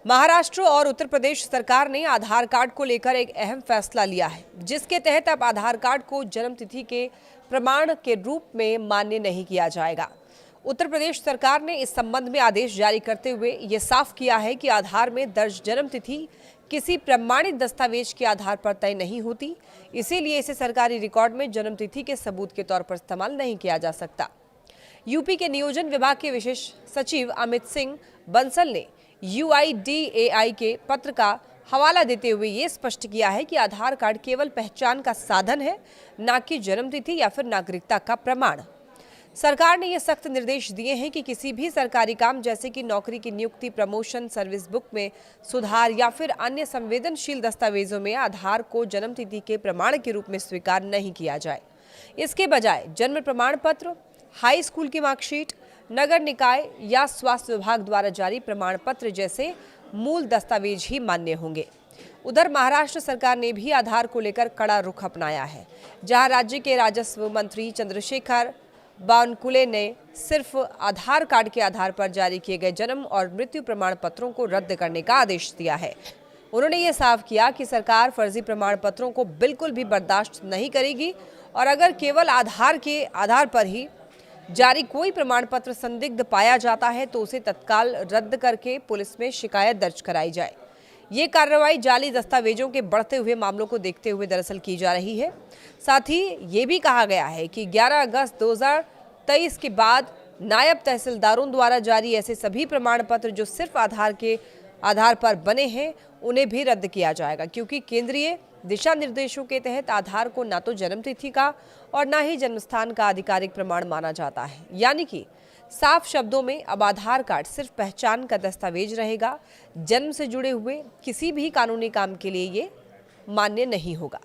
महाराष्ट्र और उत्तर प्रदेश सरकार ने आधार कार्ड को लेकर एक अहम फैसला लिया है, जिसके तहत अब आधार कार्ड को जन्मतिथि के प्रमाण के रूप में मान्य नहीं किया जाएगा। उत्तर प्रदेश सरकार ने इस संबंध में आदेश जारी करते हुए ये साफ किया है कि आधार में दर्ज जन्मतिथि किसी प्रमाणित दस्तावेज के आधार पर तय नहीं होती, इसीलिए इसे सरकारी रिकॉर्ड में जन्मतिथि के सबूत के तौर पर इस्तेमाल नहीं किया जा सकता। यूपी के नियोजन विभाग के विशेष सचिव अमित सिंह बंसल ने UIDAI के पत्र का हवाला देते हुए ये स्पष्ट किया है कि आधार कार्ड केवल पहचान का साधन है, न कि जन्मतिथि या फिर नागरिकता का प्रमाण। सरकार ने ये सख्त निर्देश दिए हैं कि किसी भी सरकारी काम जैसे कि नौकरी की नियुक्ति, प्रमोशन, सर्विस बुक में सुधार या फिर अन्य संवेदनशील दस्तावेजों में आधार को जन्मतिथि के प्रमाण के रूप में स्वीकार नहीं किया जाए। इसके बजाय जन्म प्रमाण पत्र, हाई स्कूल की मार्कशीट, नगर निकाय या स्वास्थ्य विभाग द्वारा जारी प्रमाण पत्र जैसे मूल दस्तावेज ही मान्य होंगे। उधर महाराष्ट्र सरकार ने भी आधार को लेकर कड़ा रुख अपनाया है, जहां राज्य के राजस्व मंत्री चंद्रशेखर बावनकुले ने सिर्फ आधार कार्ड के आधार पर जारी किए गए जन्म और मृत्यु प्रमाण पत्रों को रद्द करने का आदेश दिया है। उन्होंने ये साफ किया कि सरकार फर्जी प्रमाण पत्रों को बिल्कुल भी बर्दाश्त नहीं करेगी और अगर केवल आधार के आधार पर ही जारी कोई प्रमाण पत्र संदिग्ध पाया जाता है तो उसे तत्काल रद्द करके पुलिस में शिकायत दर्ज कराई जाए। ये कार्रवाई जाली दस्तावेजों के बढ़ते हुए मामलों को देखते हुए दरअसल की जा रही है। साथ ही ये भी कहा गया है कि 11 अगस्त 2023 के बाद नायब तहसीलदारों द्वारा जारी ऐसे सभी प्रमाण पत्र जो सिर्फ आधार के आधार पर बने हैं उन्हें भी रद्द किया जाएगा, क्योंकि केंद्रीय दिशा निर्देशों के तहत आधार को न तो जन्मतिथि का और न ही जन्मस्थान का आधिकारिक प्रमाण माना जाता है। यानी कि साफ शब्दों में अब आधार कार्ड सिर्फ पहचान का दस्तावेज रहेगा, जन्म से जुड़े हुए किसी भी कानूनी काम के लिए ये मान्य नहीं होगा।